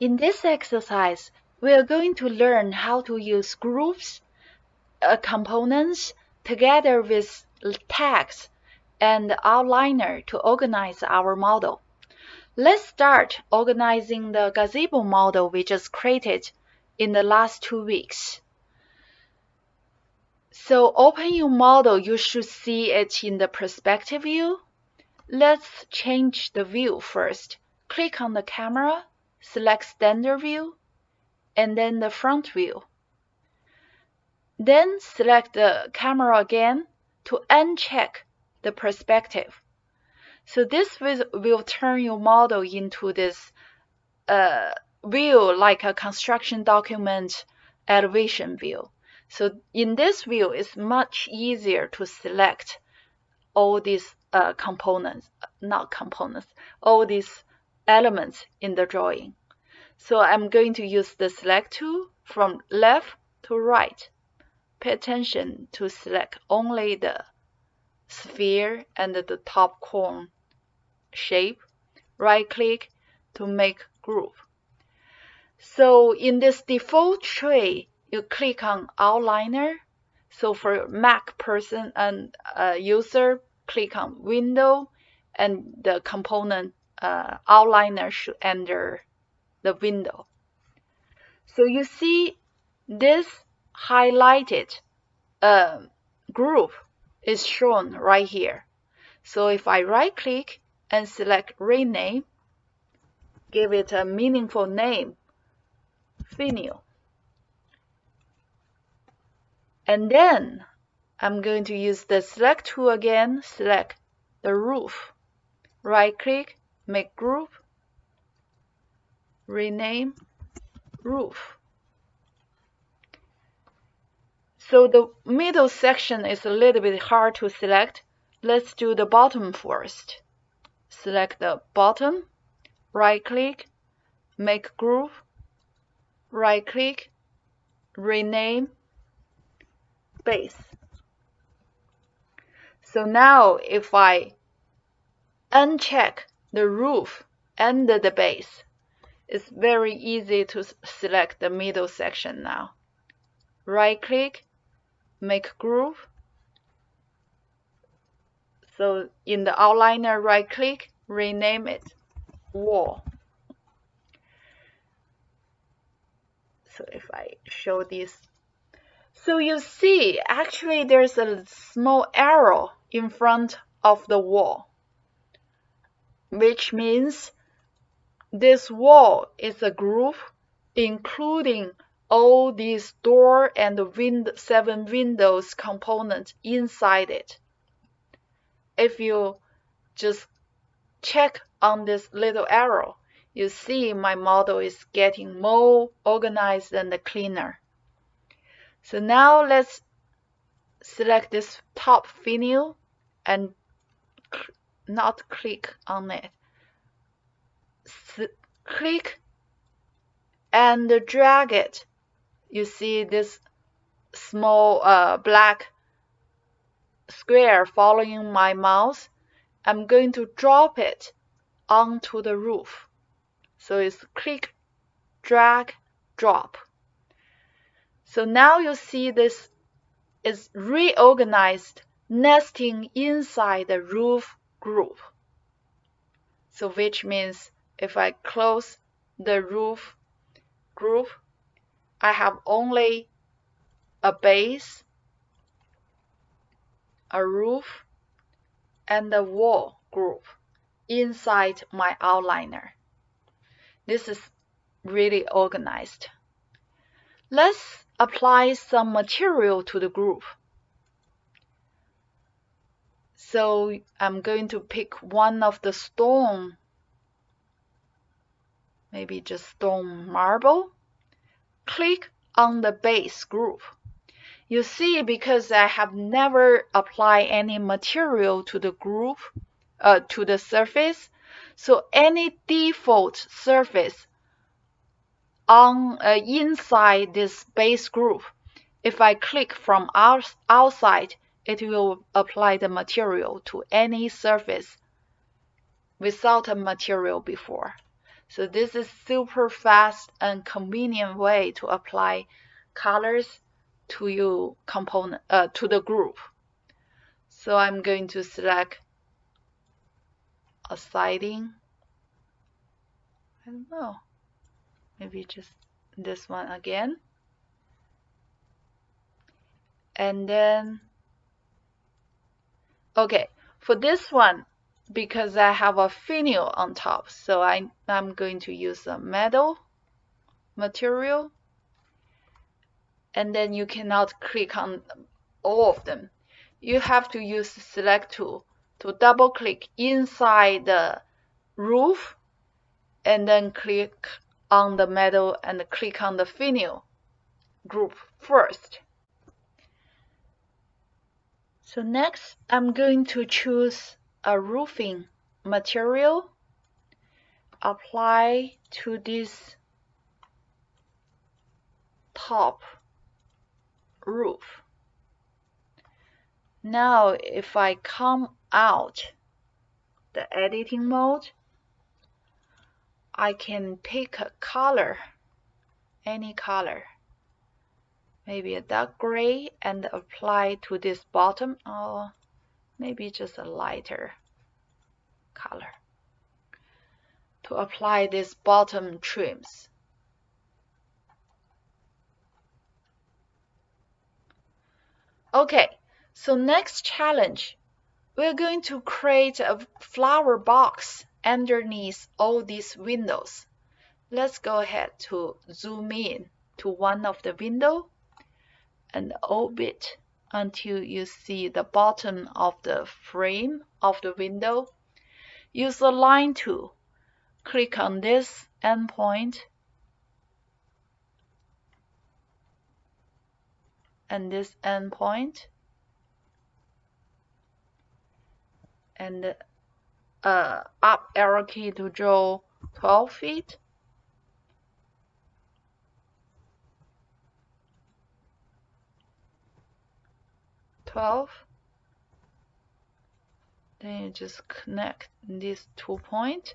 In this exercise, we are going to learn how to use groups, components, together with tags and outliner to organize our model. Let's start organizing the gazebo model we just created in the last 2 weeks. So open your model, you should see it in the perspective view. Let's change the view first. Click on the camera, select standard view, and then the front view. Then select the camera again to uncheck the perspective. So this will turn your model into this view like a construction document elevation view. So in this view, it's much easier to select all these all these elements in the drawing. So I'm going to use the select tool from left to right. Pay attention to select only the sphere and the top cone shape. Right click to make group. So in this default tray, you click on outliner. So for Mac person and user, click on window, and the component outliner should enter the window. So you see this highlighted group is shown right here. So if I right click and select rename, give it a meaningful name, finial. And then I'm going to use the select tool again, select the roof. Right click, make group, rename, roof. So the middle section is a little bit hard to select. Let's do the bottom first. Select the bottom, right click, make group, right click, rename, base. So now if I uncheck the roof and the base, it's very easy to select the middle section now. Right click, make group. So in the outliner, right click, rename it wall. So if I show this, so you see actually there's a small arrow in front of the wall, which means this wall is a group including all these door and 7 windows components inside it. If you just check on this little arrow, you see my model is getting more organized and cleaner. So now let's select this top finial and not click on it. Click and drag it. You see this small black square following my mouse. I'm going to drop it onto the roof. So it's click, drag, drop. So now you see this is reorganized, nesting inside the roof group. So which means if I close the roof group, I have only a base, a roof, and a wall group inside my outliner. This is really organized. Let's apply some material to the group. So I'm going to pick one of the stone, maybe just stone marble. Click on the base group. You see, because I have never applied any material to the group, to the surface, so any default surface on inside this base group, if I click from outside, it will apply the material to any surface without a material before. So this is super fast and convenient way to apply colors to your component, to the group. So I'm going to select a siding. I don't know, maybe just this one again. And then, okay, for this one, because I have a finial on top, so I'm going to use a metal material. And then you cannot click on all of them. You have to use the select tool to double click inside the roof and then click on the metal and click on the finial group first. So next, I'm going to choose a roofing material, apply to this top roof. Now, if I come out the editing mode, I can pick a color, any color, maybe a dark gray, and apply to this bottom, or maybe just a lighter color to apply this bottom trims. Okay, so next challenge, we're going to create a flower box underneath all these windows. Let's go ahead to zoom in to one of the window and orbit until you see the bottom of the frame of the window. Use the line tool. Click on this endpoint and this endpoint, and up arrow key to draw 12 feet. Then you just connect these 2 points.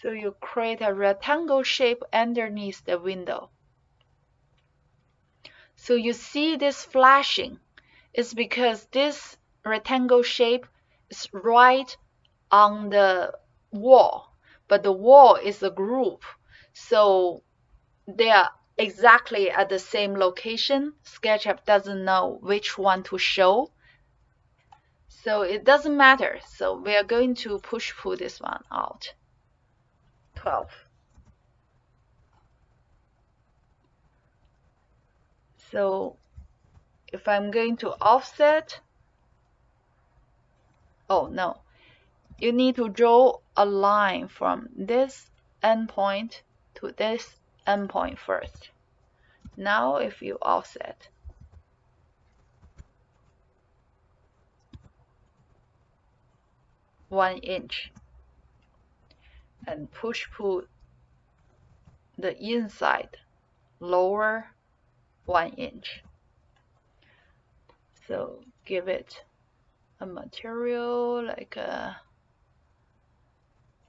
So you create a rectangle shape underneath the window. So you see this flashing. It's because this rectangle shape is right on the wall, but the wall is a group. So they are exactly at the same location. SketchUp doesn't know which one to show. So it doesn't matter. So we are going to push-pull this one out. 12. So if I'm going to offset, oh no, you need to draw a line from this endpoint to this endpoint first. Now if you offset, one inch, and push-pull the inside lower 1 inch. So give it a material like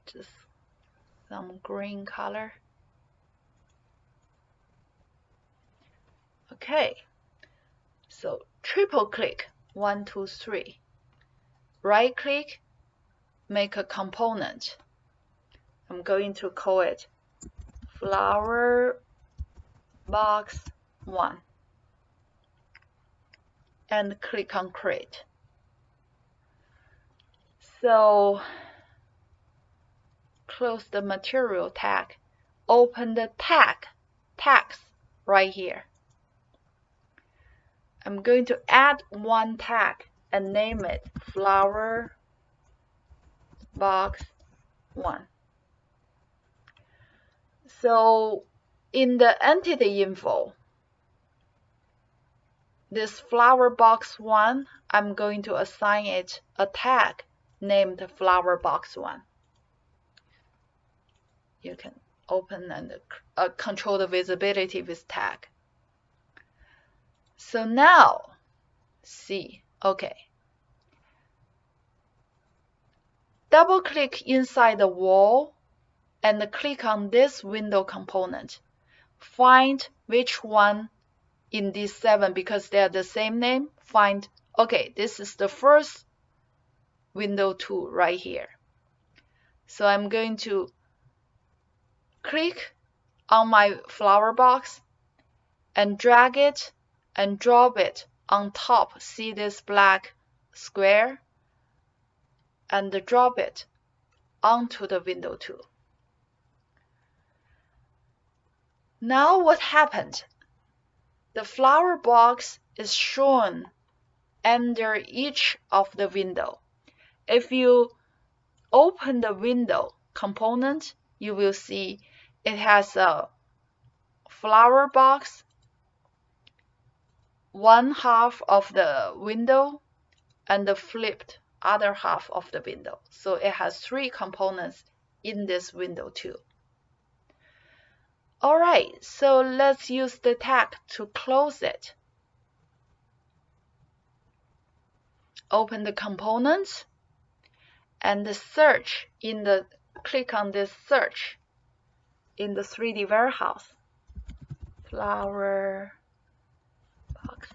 just some green color. Okay, so triple click 1, 2, 3. Right click, make a component. I'm going to call it flower box 1 and click on create. So close the material tag, open the tags right here. I'm going to add one tag and name it flower box 1. So in the entity info, this flower box 1, I'm going to assign it a tag named flower box 1. You can open and control the visibility with tag. So now, see, okay. Double click inside the wall and click on this window component. Find which one in these 7, because they are the same name. Find, okay, this is the first window 2 right here. So I'm going to click on my flower box and drag it and drop it on top. See this black square? And drop it onto the window 2. Now what happened? The flower box is shown under each of the window. If you open the window component, you will see it has a flower box, one half of the window, and the flipped other half of the window. So it has 3 components in this window too. Alright, so let's use the tag to close it. Open the components and search in the, click on this search in the 3D warehouse. Flower box.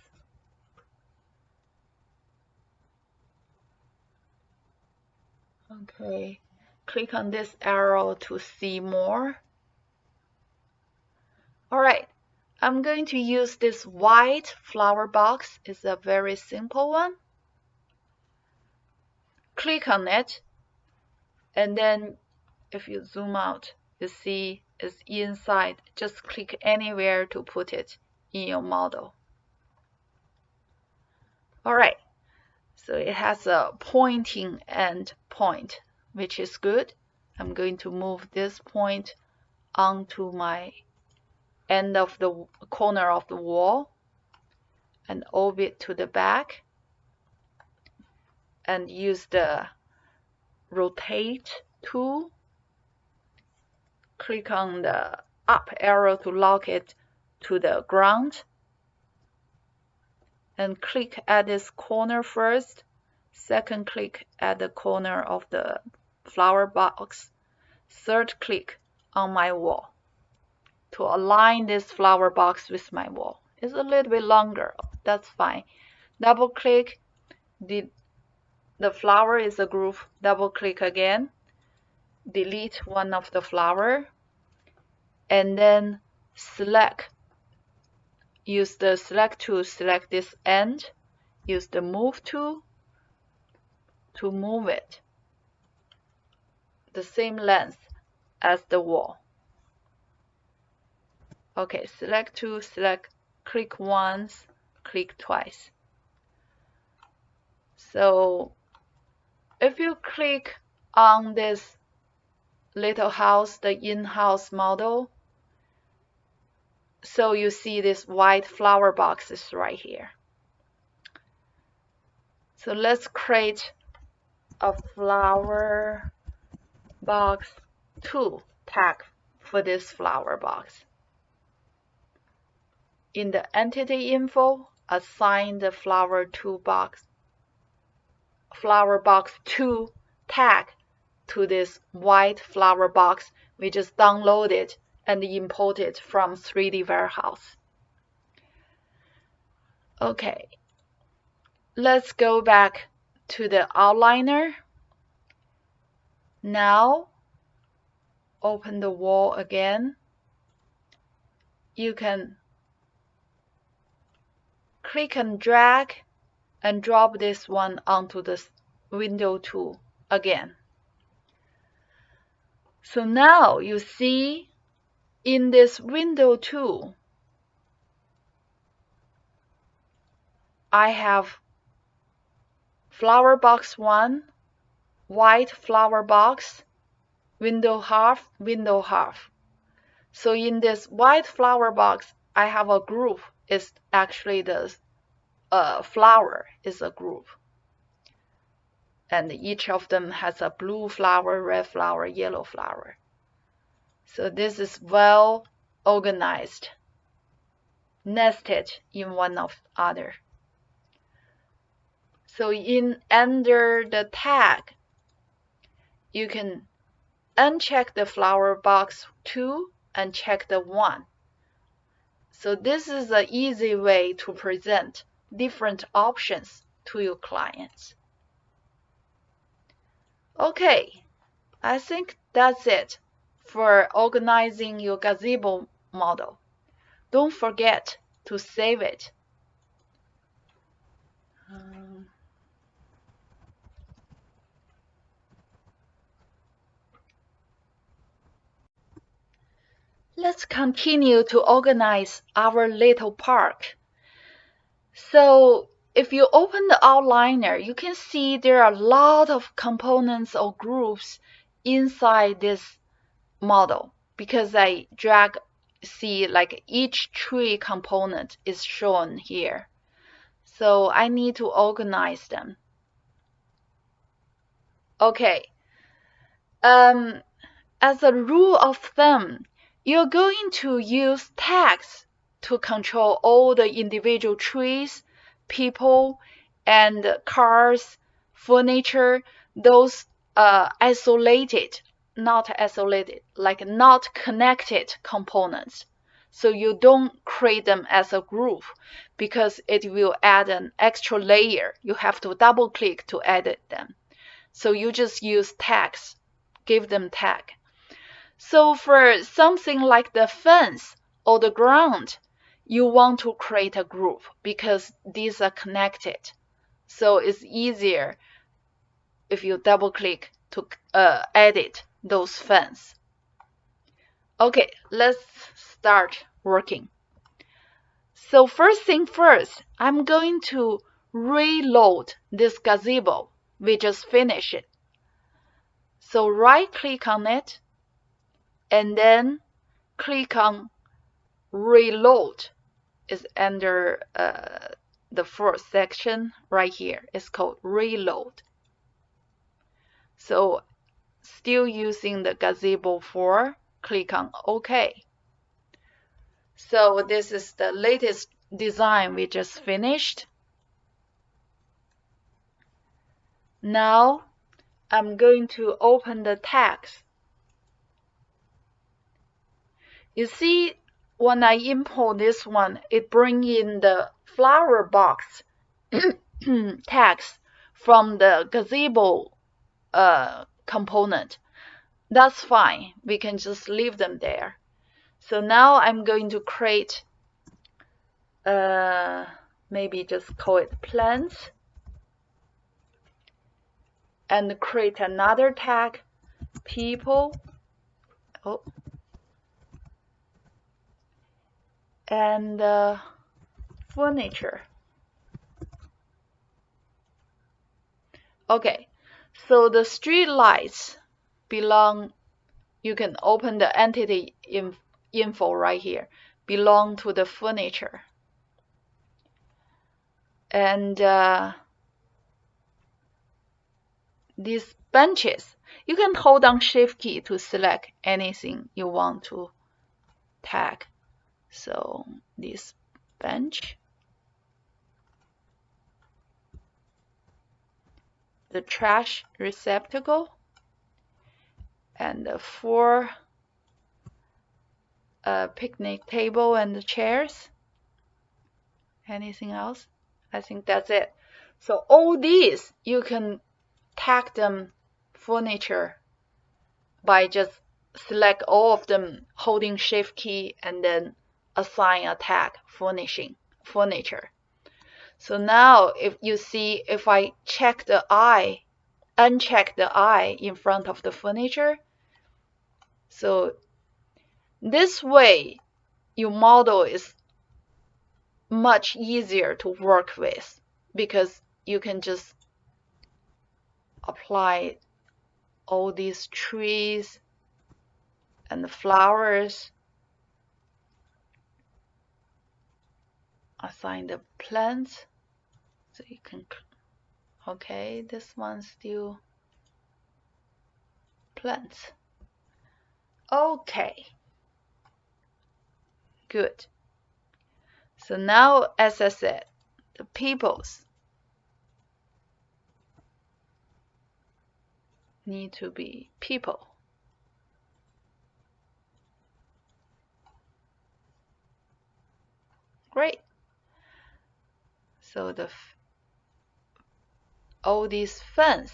Okay, click on this arrow to see more. Alright, I'm going to use this white flower box. It's a very simple one. Click on it, and then if you zoom out, you see it's inside. Just click anywhere to put it in your model. Alright, so it has a pointing end point, which is good. I'm going to move this point onto my end of the corner of the wall and orbit to the back, and use the rotate tool. Click on the up arrow to lock it to the ground, and click at this corner first. Second click at the corner of the flower box. Third click on my wall to align this flower box with my wall. It's a little bit longer, that's fine. Double click, the flower is a group. Double click again, delete one of the flower, and then select. Use the select tool, select this end. Use the move tool to move it the same length as the wall. Okay, select tool, select, click once, click twice. So if you click on this little house, the in-house model, so you see this white flower box is right here. So let's create a flower box 2 tag for this flower box. In the entity info, assign the flower box 2 tag to this white flower box we just downloaded and imported from 3D warehouse. Okay, let's go back to the outliner. Now open the wall again. You can click and drag and drop this one onto the window tool again. So now you see in this window tool, I have flower box 1, white flower box, window half, window half. So in this white flower box, I have a group. It's actually the flower is a group. And each of them has a blue flower, red flower, yellow flower. So this is well organized, nested in one of other. So under the tag, you can uncheck the flower box 2 and check the 1. So this is an easy way to present different options to your clients. Okay, I think that's it for organizing your gazebo model. Don't forget to save it. Let's continue to organize our little park. So if you open the outliner, you can see there are a lot of components or groups inside this model because I see like each tree component is shown here. So I need to organize them. Okay. As a rule of thumb, you're going to use tags to control all the individual trees, people, and cars, furniture, those like not connected components. So you don't create them as a group because it will add an extra layer. You have to double click to edit them. So you just use tags, give them tag. So for something like the fence or the ground, you want to create a group because these are connected. So it's easier if you double click to edit those fence. Okay, let's start working. So first thing first, I'm going to reload this gazebo. We just finished it. So right click on it and then click on reload. Is under the first section right here. It's called reload. So still using the Gazebo 4, click on OK. So this is the latest design we just finished. Now I'm going to open the tags. You see, when I import this one, it brings in the flower box tags from the Gazebo component. That's fine. We can just leave them there. So now I'm going to create, maybe just call it plants, and create another tag, people. Oh. And furniture. Okay, so the street lights belong, you can open the entity info right here, belong to the furniture. And these benches, you can hold down Shift key to select anything you want to tag. So this bench, the trash receptacle, and the 4 picnic table and the chairs. Anything else? I think that's it. So all these, you can tag them furniture by just select all of them, holding Shift key, and then assign a tag furniture. So now if you see, if I check the eye, uncheck the eye in front of the furniture, so this way your model is much easier to work with because you can just apply all these trees and the flowers, assign the plants. So you can, okay, this one's still plants. Okay, good. So now, as I said, the peoples need to be people. Great. So all these fence.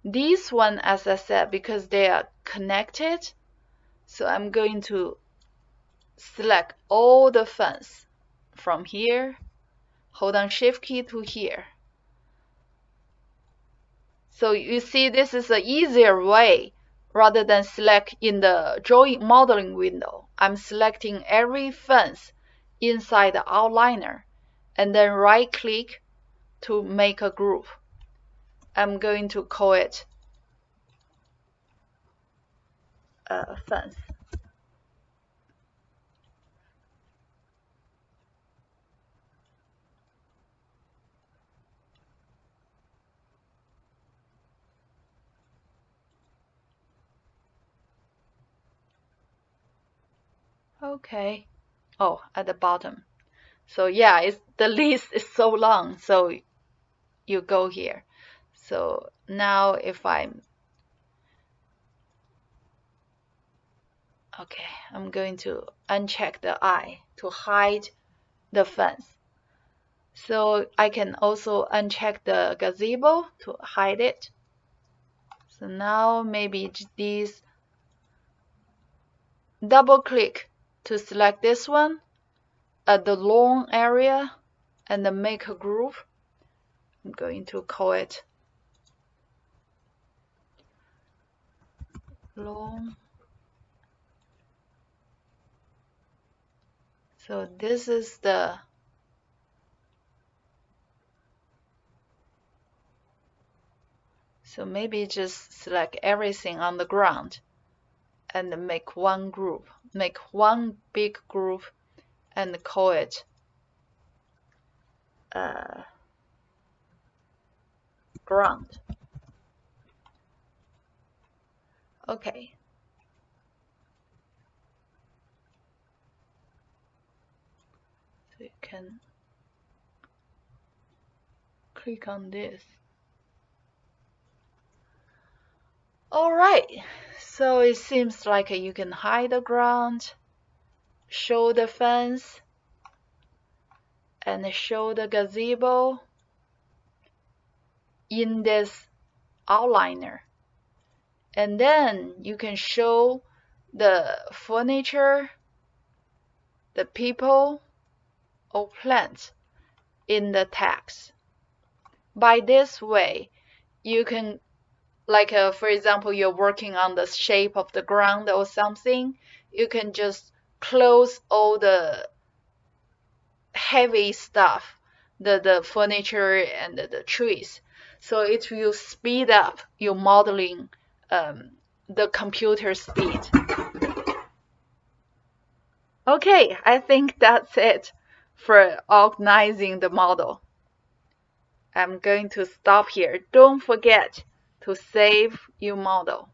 These one, as I said, because they are connected, so I'm going to select all the fence from here, hold down Shift key to here. So you see this is an easier way rather than select in the drawing modeling window. I'm selecting every fence inside the outliner and then right click to make a group. I'm going to call it fence. Okay. Oh, at the bottom. So yeah, the list is so long, so you go here. So now if I'm going to uncheck the eye to hide the fence. So I can also uncheck the gazebo to hide it. So now maybe these, double click to select this one at the lawn area and then make a group. I'm going to call it lawn. So this is the maybe just select everything on the ground and make one group, make one big group and call it ground. Okay. So you can click on this. Alright, so it seems like you can hide the ground, show the fence, and show the gazebo in this outliner. And then you can show the furniture, the people, or plants in the text. By this way, you can, like for example, you're working on the shape of the ground or something, you can just close all the heavy stuff, the furniture and the trees. So it will speed up your modeling, the computer speed. Okay, I think that's it for organizing the model. I'm going to stop here. Don't forget to save your model.